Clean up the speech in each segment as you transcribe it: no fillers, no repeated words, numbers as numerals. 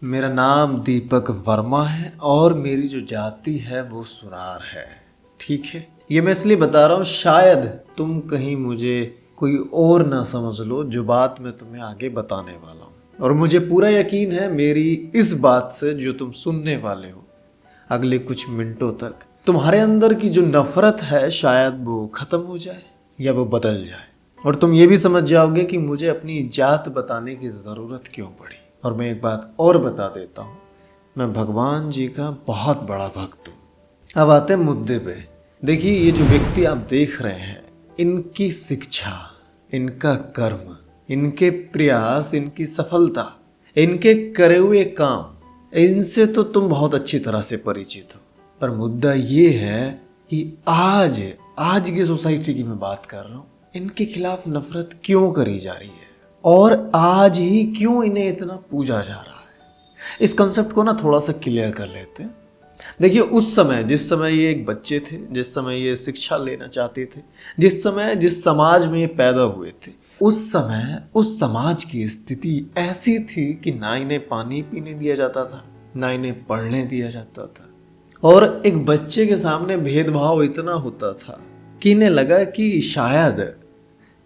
मेरा नाम दीपक वर्मा है और मेरी जो जाति है वो सुनार है। ठीक है, ये मैं इसलिए बता रहा हूँ शायद तुम कहीं मुझे कोई और ना समझ लो जो बात मैं तुम्हें आगे बताने वाला हूँ। और मुझे पूरा यकीन है मेरी इस बात से जो तुम सुनने वाले हो अगले कुछ मिनटों तक तुम्हारे अंदर की जो नफरत है शायद वो खत्म हो जाए या वो बदल जाए, और तुम ये भी समझ जाओगे कि मुझे अपनी जात बताने की ज़रूरत क्यों पड़ी। और मैं एक बात और बता देता हूँ, मैं भगवान जी का बहुत बड़ा भक्त हूँ। अब आते हैं मुद्दे पे। देखिए, ये जो व्यक्ति आप देख रहे हैं, इनकी शिक्षा, इनका कर्म, इनके प्रयास, इनकी सफलता, इनके करे हुए काम, इनसे तो तुम बहुत अच्छी तरह से परिचित हो। पर मुद्दा ये है कि आज की सोसाइटी की मैं बात कर रहा हूँ, इनके खिलाफ नफरत क्यों करी जा रही है और आज ही क्यों इन्हें इतना पूजा जा रहा है। इस कंसेप्ट को ना थोड़ा सा क्लियर कर लेते हैं। देखिए, उस समय जिस समय ये एक बच्चे थे, जिस समय ये शिक्षा लेना चाहते थे, जिस समाज में ये पैदा हुए थे, उस समय उस समाज की स्थिति ऐसी थी कि ना इन्हें पानी पीने दिया जाता था, ना इन्हें पढ़ने दिया जाता था। और एक बच्चे के सामने भेदभाव इतना होता था कि इन्हें लगा कि शायद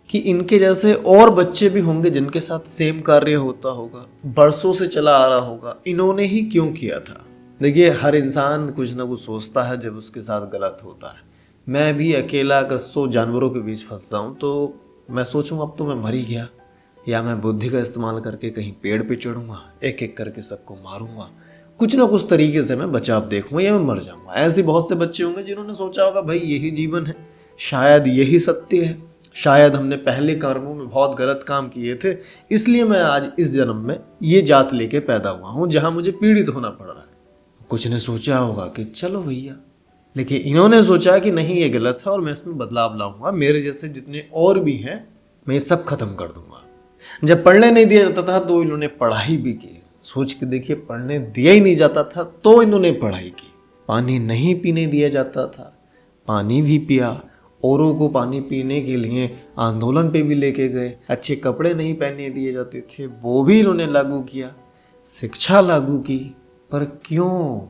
कि इनके जैसे और बच्चे भी होंगे जिनके साथ सेम कार्य होता होगा, बरसों से चला आ रहा होगा, इन्होंने ही क्यों किया था। देखिए, हर इंसान कुछ ना कुछ सोचता है जब उसके साथ गलत होता है। मैं भी अकेला अगर 100 जानवरों के बीच फंसता हूँ तो मैं सोचूँ अब तो मैं मर ही गया, या मैं बुद्धि का इस्तेमाल करके कहीं पेड़ पे चढ़ूंगा, एक एक करके सबको मारूंगा, कुछ ना कुछ तरीके से मैं बचाव देखूंगा या मैं मर जाऊंगा। ऐसे बहुत से बच्चे होंगे जिन्होंने सोचा होगा भाई यही जीवन है, शायद यही सत्य है, शायद हमने पहले कर्मों में बहुत गलत काम किए थे, इसलिए मैं आज इस जन्म में ये जात लेके पैदा हुआ हूँ जहाँ मुझे पीड़ित होना पड़ रहा है। कुछ ने सोचा होगा कि चलो भैया, लेकिन इन्होंने सोचा कि नहीं ये गलत है और मैं इसमें बदलाव लाऊंगा, मेरे जैसे जितने और भी हैं मैं ये सब खत्म कर दूंगा। जब पढ़ने नहीं दिया जाता था तो इन्होंने पढ़ाई भी की। सोच के देखिए, पढ़ने दिया ही नहीं जाता था तो इन्होंने पढ़ाई की। पानी नहीं पीने दिया जाता था, पानी भी पिया, औरों को पानी पीने के लिए आंदोलन पे भी लेके गए। अच्छे कपड़े नहीं पहनने दिए जाते थे, वो भी इन्होंने लागू किया। शिक्षा लागू की। पर क्यों?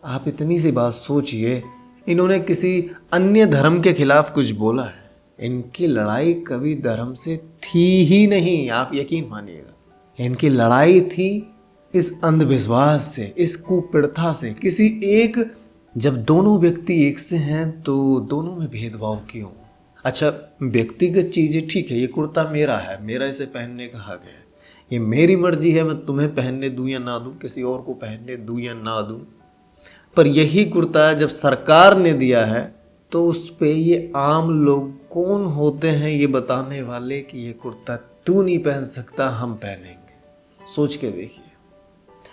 आप इतनी सी बात सोचिए, इन्होंने किसी अन्य धर्म के खिलाफ कुछ बोला है? इनकी लड़ाई कभी धर्म से थी ही नहीं, आप यकीन मानिएगा। इनकी लड़ाई थी इस अंधविश्वास से, इस कुप्रथा से। किसी एक, जब दोनों व्यक्ति एक से हैं तो दोनों में भेदभाव क्यों? अच्छा, व्यक्तिगत चीज़ें ठीक है, ये कुर्ता मेरा है, मेरा इसे पहनने का हक है, ये मेरी मर्जी है, मैं तुम्हें पहनने दूं या ना दूं, किसी और को पहनने दूं या ना दूं। पर यही कुर्ता जब सरकार ने दिया है तो उस पे ये आम लोग कौन होते हैं ये बताने वाले कि ये कुर्ता तू नहीं पहन सकता, हम पहनेंगे। सोच के देखिए,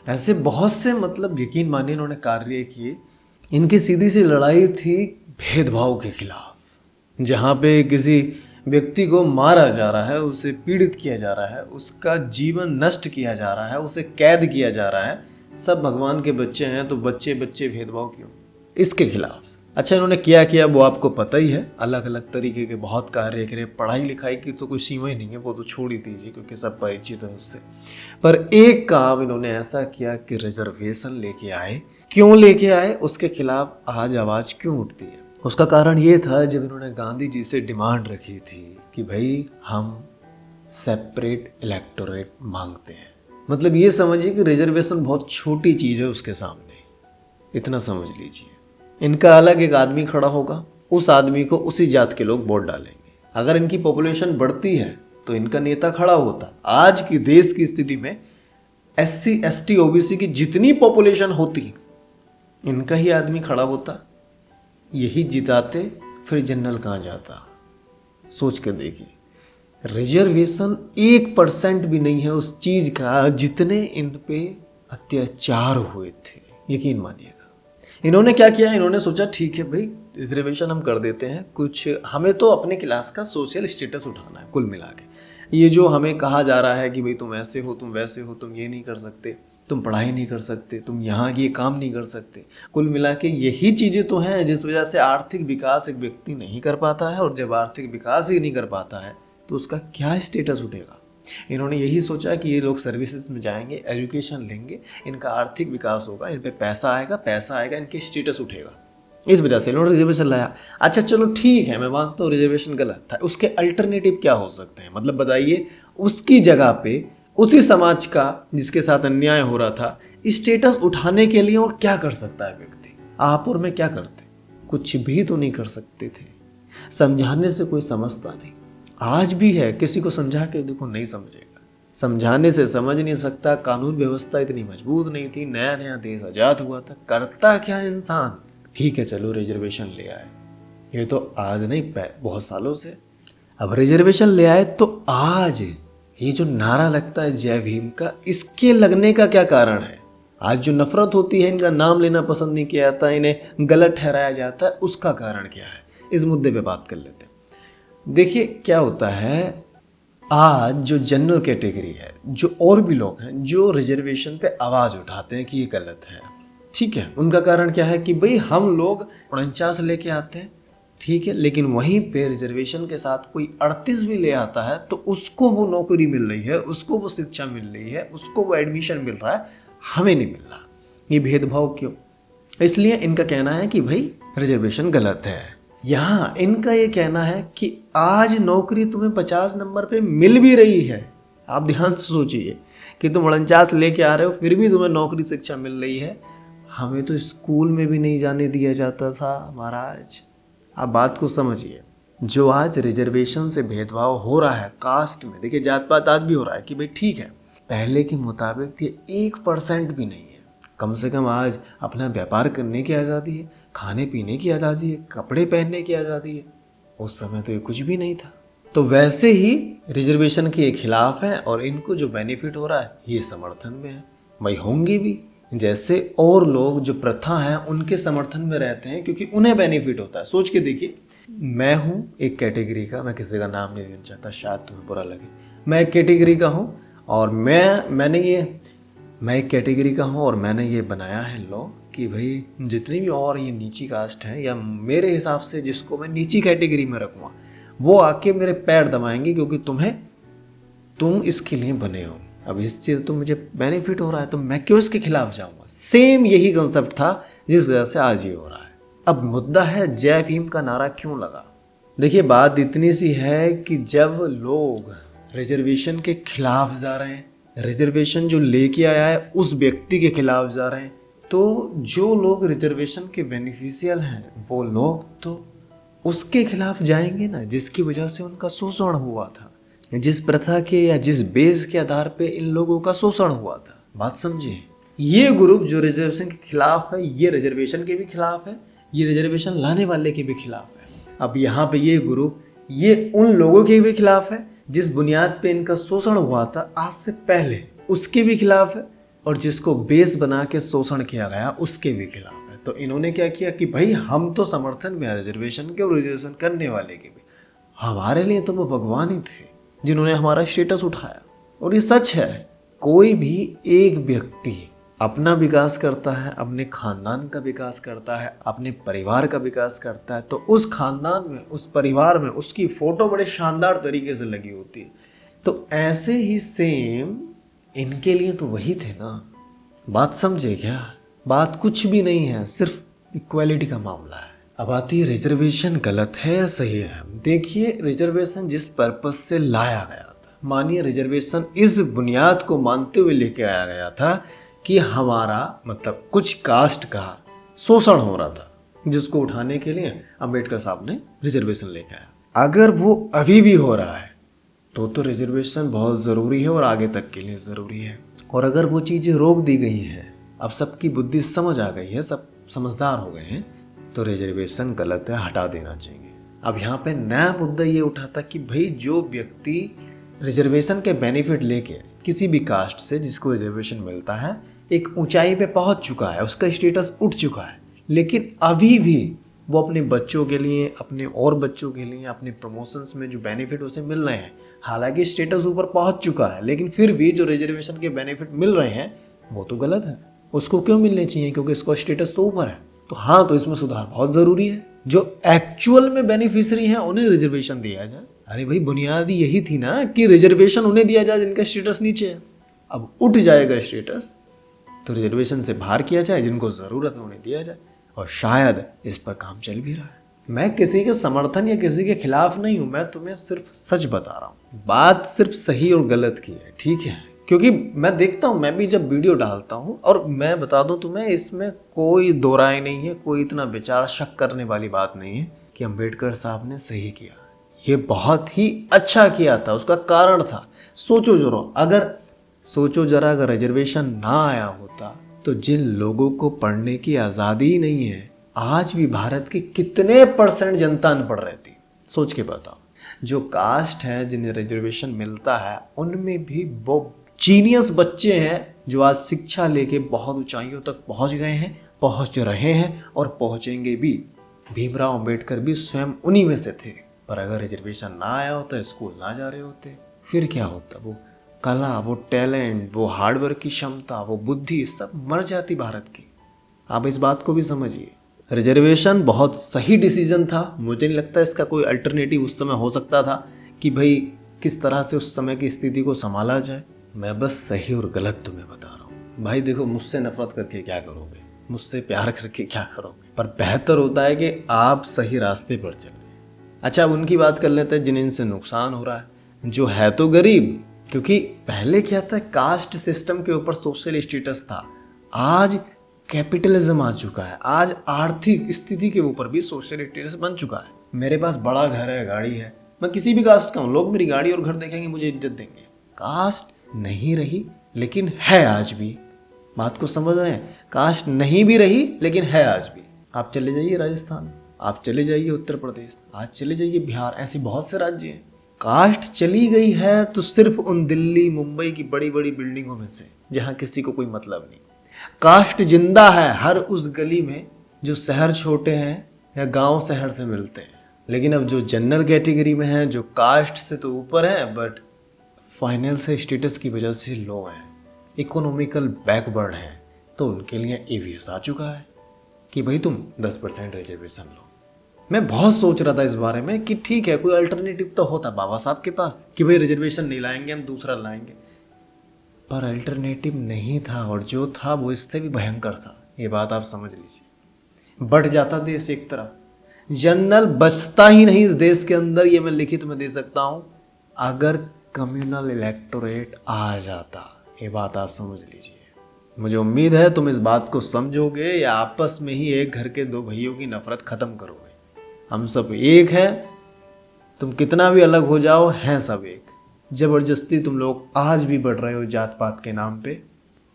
ऐसे बहुत से यकीन मानिए इन्होंने कार्य किए। इनकी सीधी सी लड़ाई थी भेदभाव के खिलाफ। जहाँ पे किसी व्यक्ति को मारा जा रहा है, उसे पीड़ित किया जा रहा है, उसका जीवन नष्ट किया जा रहा है, उसे कैद किया जा रहा है, सब भगवान के बच्चे हैं तो बच्चे बच्चे भेदभाव क्यों? इसके खिलाफ। अच्छा, इन्होंने क्या वो आपको पता ही है। अलग अलग तरीके के बहुत कार्य करे। पढ़ाई लिखाई की तो कोई सीमा ही नहीं है, वो तो छोड़ ही दीजिए क्योंकि सब परिचित है उससे। पर एक काम इन्होंने ऐसा किया कि रिजर्वेशन लेके आए। क्यों लेके आए? उसके खिलाफ आज आवाज क्यों उठती है? उसका कारण ये था, जब इन्होंने गांधी जी से डिमांड रखी थी कि भाई हम सेपरेट इलेक्टोरेट मांगते हैं। ये समझिए कि रिजर्वेशन बहुत छोटी चीज़ है उसके सामने, इतना समझ लीजिए। इनका अलग एक आदमी खड़ा होगा, उस आदमी को उसी जात के लोग वोट डालेंगे। अगर इनकी पॉपुलेशन बढ़ती है तो इनका नेता खड़ा होता। आज की देश की स्थिति में SC ST OBC की जितनी पॉपुलेशन होती, इनका ही आदमी खड़ा होता, यही जिताते, फिर जनरल कहाँ जाता? सोच के देखिए, रिजर्वेशन 1% भी नहीं है उस चीज का जितने इन पे अत्याचार हुए थे, यकीन मानिएगा। इन्होंने क्या किया? इन्होंने सोचा ठीक है भाई, रिजर्वेशन हम कर देते हैं, कुछ हमें तो अपने क्लास का सोशल स्टेटस उठाना है। कुल मिला के ये जो हमें कहा जा रहा है कि भाई तुम ऐसे हो, तुम वैसे हो, तुम ये नहीं कर सकते, तुम पढ़ाई नहीं कर सकते, तुम यहाँ ये काम नहीं कर सकते, कुल मिला के यही चीज़ें तो हैं जिस वजह से आर्थिक विकास एक व्यक्ति नहीं कर पाता है। और जब आर्थिक विकास ही नहीं कर पाता है तो उसका क्या स्टेटस उठेगा? इन्होंने यही सोचा कि ये लोग सर्विसेज में जाएंगे, एजुकेशन लेंगे, इनका आर्थिक विकास होगा, इन पे पैसा आएगा, इनके स्टेटस उठेगा। इस वजह से इन्होंने रिजर्वेशन लाया। अच्छा चलो ठीक है, मैं मानता हूँ रिजर्वेशन गलत था, उसके अल्टरनेटिव क्या हो सकते हैं? मतलब बताइए, उसकी जगह पे उसी समाज का जिसके साथ अन्याय हो रहा था स्टेटस उठाने के लिए और क्या कर सकता है व्यक्ति? आप और मैं क्या करते? कुछ भी तो नहीं कर सकते थे। समझाने से कोई समझता नहीं। आज भी है, किसी को समझा के देखो नहीं समझेगा, समझाने से समझ नहीं सकता। कानून व्यवस्था इतनी मजबूत नहीं थी, नया नया देश आजाद हुआ था, करता क्या इंसान? ठीक है चलो रिजर्वेशन ले आए, ये तो आज नहीं बहुत सालों से। अब रिजर्वेशन ले आए तो आज ये जो नारा लगता है जय भीम का, इसके लगने का क्या कारण है? आज जो नफरत होती है, इनका नाम लेना पसंद नहीं किया जाता, इन्हें गलत ठहराया जाता है, उसका कारण क्या है? इस मुद्दे पे बात कर लेते हैं। देखिए क्या होता है, आज जो जनरल कैटेगरी है, जो और भी लोग हैं जो रिजर्वेशन पे आवाज़ उठाते हैं कि ये गलत है, ठीक है, उनका कारण क्या है कि भाई हम लोग 49 लेके आते हैं, ठीक है, लेकिन वहीं पे रिजर्वेशन के साथ कोई 38 भी ले आता है तो उसको वो नौकरी मिल रही है, उसको वो शिक्षा मिल रही है, उसको वो एडमिशन मिल रहा है, हमें नहीं मिल रहा। ये भेदभाव क्यों? इसलिए इनका कहना है कि भाई रिजर्वेशन गलत है। यहाँ इनका ये कहना है कि आज नौकरी तुम्हें 50 नंबर पे मिल भी रही है। आप ध्यान से सोचिए कि तुम 49 लेके आ रहे हो, फिर भी तुम्हें नौकरी शिक्षा मिल रही है। हमें तो स्कूल में भी नहीं जाने दिया जाता था महाराज। आप बात को समझिए, जो आज रिजर्वेशन से भेदभाव हो रहा है कास्ट में, देखिए जात पात आज भी हो रहा है कि भाई ठीक है, पहले के मुताबिक ये 1% भी नहीं है। कम से कम आज अपना व्यापार करने की आज़ादी है, खाने पीने की आज़ादी है, कपड़े पहनने की आज़ादी है। उस समय तो ये कुछ भी नहीं था। तो वैसे ही रिजर्वेशन के खिलाफ है और इनको जो बेनिफिट हो रहा है ये समर्थन में है। भाई होंगे भी, जैसे और लोग जो प्रथा है उनके समर्थन में रहते हैं क्योंकि उन्हें बेनिफिट होता है। सोच के देखिए, मैं हूँ एक कैटेगरी का, मैं किसी का नाम नहीं देना चाहता, शायद तुम्हें बुरा लगे। मैं एक कैटेगरी का हूँ और मैं एक कैटेगरी का हूँ और मैंने ये बनाया है लॉ कि भाई जितनी भी और ये नीची कास्ट है या मेरे हिसाब से जिसको मैं नीची कैटेगरी में रखूँगा वो आके मेरे पैर दबाएंगे क्योंकि तुम इसके लिए बने हो। अब इस चीज़ तो मुझे बेनिफिट हो रहा है तो मैं क्यों इसके खिलाफ जाऊंगा? सेम यही कंसेप्ट था जिस वजह से आज ये हो रहा है। अब मुद्दा है जय भीम का नारा क्यों लगा। देखिए बात इतनी सी है कि जब लोग रिजर्वेशन के खिलाफ जा रहे हैं, रिजर्वेशन जो लेके आया है उस व्यक्ति के खिलाफ जा रहे हैं, तो जो लोग रिजर्वेशन के बेनिफिशियल हैं वो लोग तो उसके खिलाफ जाएंगे ना जिसकी वजह से उनका शोषण हुआ था, जिस प्रथा के या जिस बेस के आधार पे इन लोगों का शोषण हुआ था। बात समझिए, ये ग्रुप जो रिजर्वेशन के खिलाफ है ये रिजर्वेशन के भी खिलाफ है, ये रिजर्वेशन लाने वाले के भी खिलाफ है। अब यहाँ पे ये ग्रुप ये उन लोगों के भी खिलाफ है जिस बुनियाद पे इनका शोषण हुआ था आज से पहले, उसके भी खिलाफ है, और जिसको बेस बना के शोषण किया गया उसके भी खिलाफ है। तो इन्होंने क्या किया कि भाई हम तो समर्थन में है रिजर्वेशन के और रिजर्वेशन करने वाले के भी, हमारे लिए तो वो भगवान ही थे जिन्होंने हमारा स्टेटस उठाया। और ये सच है, कोई भी एक व्यक्ति अपना विकास करता है, अपने खानदान का विकास करता है, अपने परिवार का विकास करता है, तो उस खानदान में, उस परिवार में उसकी फोटो बड़े शानदार तरीके से लगी होती है। तो ऐसे ही सेम इनके लिए तो वही थे ना। बात समझे क्या? बात कुछ भी नहीं है, सिर्फ इक्वालिटी का मामला है। अब आती है रिजर्वेशन गलत है या सही है। देखिए रिजर्वेशन जिस पर्पस से लाया गया था, मानिए रिजर्वेशन इस बुनियाद को मानते हुए लेके आया गया था कि हमारा मतलब कुछ कास्ट का शोषण हो रहा था, जिसको उठाने के लिए अंबेडकर साहब ने रिजर्वेशन लेके आया। अगर वो अभी भी हो रहा है तो रिजर्वेशन बहुत ज़रूरी है और आगे तक के लिए ज़रूरी है। और अगर वो चीज़ें रोक दी गई हैं, अब सबकी बुद्धि समझ आ गई है, सब समझदार हो गए हैं, तो रिजर्वेशन गलत है, हटा देना चाहिए। अब यहाँ पे नया मुद्दा ये उठा था कि भाई जो व्यक्ति रिजर्वेशन के बेनिफिट लेके किसी भी कास्ट से जिसको रिजर्वेशन मिलता है एक ऊंचाई पे पहुंच चुका है, उसका स्टेटस उठ चुका है, लेकिन अभी भी वो अपने बच्चों के लिए, अपने और बच्चों के लिए, अपने प्रमोशंस में जो बेनिफिट उसे मिल रहे हैं, हालांकि स्टेटस ऊपर पहुंच चुका है, लेकिन फिर भी जो रिजर्वेशन के बेनिफिट मिल रहे हैं वो तो गलत है। उसको क्यों मिलने चाहिए? क्योंकि इसका स्टेटस तो ऊपर है। तो हाँ, तो इसमें सुधार बहुत ज़रूरी है। जो एक्चुअल में बेनिफिशियरी हैं उन्हें रिजर्वेशन दिया जाए। अरे भाई बुनियादी यही थी ना कि रिजर्वेशन उन्हें दिया जाए जिनका स्टेटस नीचे है। अब उठ जाएगा स्टेटस तो रिजर्वेशन से बाहर किया जाए, जिनको ज़रूरत है उन्हें दिया जाए, और शायद इस पर काम चल भी रहा है। मैं किसी के समर्थन या किसी के खिलाफ नहीं हूँ, मैं तुम्हें सिर्फ सच बता रहा हूँ। बात सिर्फ सही और गलत की है, ठीक है? क्योंकि मैं देखता हूँ, मैं भी जब वीडियो डालता हूँ, और मैं बता दूँ तुम्हें, इसमें कोई दो राय नहीं है, कोई इतना विचार शक करने वाली बात नहीं है कि अम्बेडकर साहब ने सही किया। ये बहुत ही अच्छा किया था, उसका कारण था। सोचो जरा अगर रिजर्वेशन ना आया होता तो जिन लोगों को पढ़ने की आज़ादी ही नहीं है, आज भी भारत की कितने % जनता अनपढ़ रहती? सोच के बताओ। जो कास्ट है जिन्हें रिजर्वेशन मिलता है, उनमें भी वो जीनियस बच्चे हैं जो आज शिक्षा लेके बहुत ऊंचाइयों तक पहुंच गए हैं, पहुंच रहे हैं और पहुंचेंगे भी। भीमराव अंबेडकर भी स्वयं उन्हीं में से थे। पर अगर रिजर्वेशन ना आया होता, स्कूल ना जा रहे होते, फिर क्या होता? वो कला, वो टैलेंट, वो हार्डवर्क की क्षमता, वो बुद्धि सब मर जाती भारत की। आप इस बात को भी समझिए। रिजर्वेशन बहुत सही डिसीजन था। मुझे नहीं लगता इसका कोई अल्टरनेटिव उस समय हो सकता था कि भाई किस तरह से उस समय की स्थिति को संभाला जाए। मैं बस सही और गलत तुम्हें बता रहा हूँ। भाई देखो, मुझसे नफरत करके क्या करोगे, मुझसे प्यार करके क्या करोगे? पर बेहतर होता है कि आप सही रास्ते पर चलें। अच्छा, अब उनकी बात कर लेते हैं जिन्हें इनसे नुकसान हो रहा है, जो है तो गरीब। क्योंकि पहले क्या था, कास्ट सिस्टम के ऊपर सोशल स्टेटस था। आज कैपिटलिज्म आ चुका है, आज आर्थिक स्थिति के ऊपर भी सोशल स्टेटस बन चुका है। मेरे पास बड़ा घर है, गाड़ी है, मैं किसी भी कास्ट का हूँ, लोग मेरी गाड़ी और घर देखेंगे, मुझे इज्जत देंगे। कास्ट नहीं रही लेकिन है आज भी। बात को समझ रहे हैं? कास्ट नहीं भी रही लेकिन है आज भी। आप चले जाइए राजस्थान, आप चले जाइए उत्तर प्रदेश, आज चले जाइए बिहार, ऐसे बहुत से राज्य हैं। कास्ट चली गई है तो सिर्फ उन दिल्ली मुंबई की बड़ी बड़ी बिल्डिंगों में से, जहाँ किसी को कोई मतलब नहीं। कास्ट जिंदा है हर उस गली में जो शहर छोटे हैं या गांव शहर से मिलते हैं। लेकिन अब जो जनरल कैटेगरी में हैं, जो कास्ट से तो ऊपर हैं बट फाइनेंशियल स्टेटस की वजह से लो हैं, इकोनॉमिकल बैकवर्ड हैं, तो उनके लिए EVS आ चुका है कि भाई तुम 10% रिजर्वेशन लो। मैं बहुत सोच रहा था इस बारे में कि ठीक है, कोई अल्टरनेटिव तो होता बाबा साहब के पास कि भाई रिजर्वेशन नहीं लाएंगे, हम दूसरा लाएंगे। पर अल्टरनेटिव नहीं था, और जो था वो इससे भी भयंकर था। ये बात आप समझ लीजिए। बढ़ जाता देश एक तरफ, जनरल बचता ही नहीं इस देश के अंदर। ये मैं लिखित में दे सकता हूँ, अगर कम्युनल इलेक्टोरेट आ जाता। ये बात आप समझ लीजिए। मुझे उम्मीद है तुम इस बात को समझोगे या आपस में ही एक घर के दो भाइयों की नफरत खत्म करोगे। हम सब एक हैं, तुम कितना भी अलग हो जाओ, हैं सब एक। जबरदस्ती तुम लोग आज भी बढ़ रहे हो जात पात के नाम पे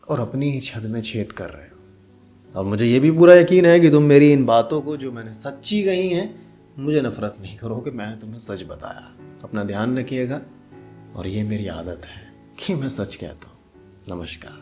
और अपनी ही छत में छेद कर रहे हो। और मुझे ये भी पूरा यकीन है कि तुम मेरी इन बातों को, जो मैंने सच्ची कही हैं, मुझे नफरत नहीं करोगे। मैंने तुम्हें सच बताया। अपना ध्यान रखिएगा, और ये मेरी आदत है कि मैं सच कहता हूँ। नमस्कार।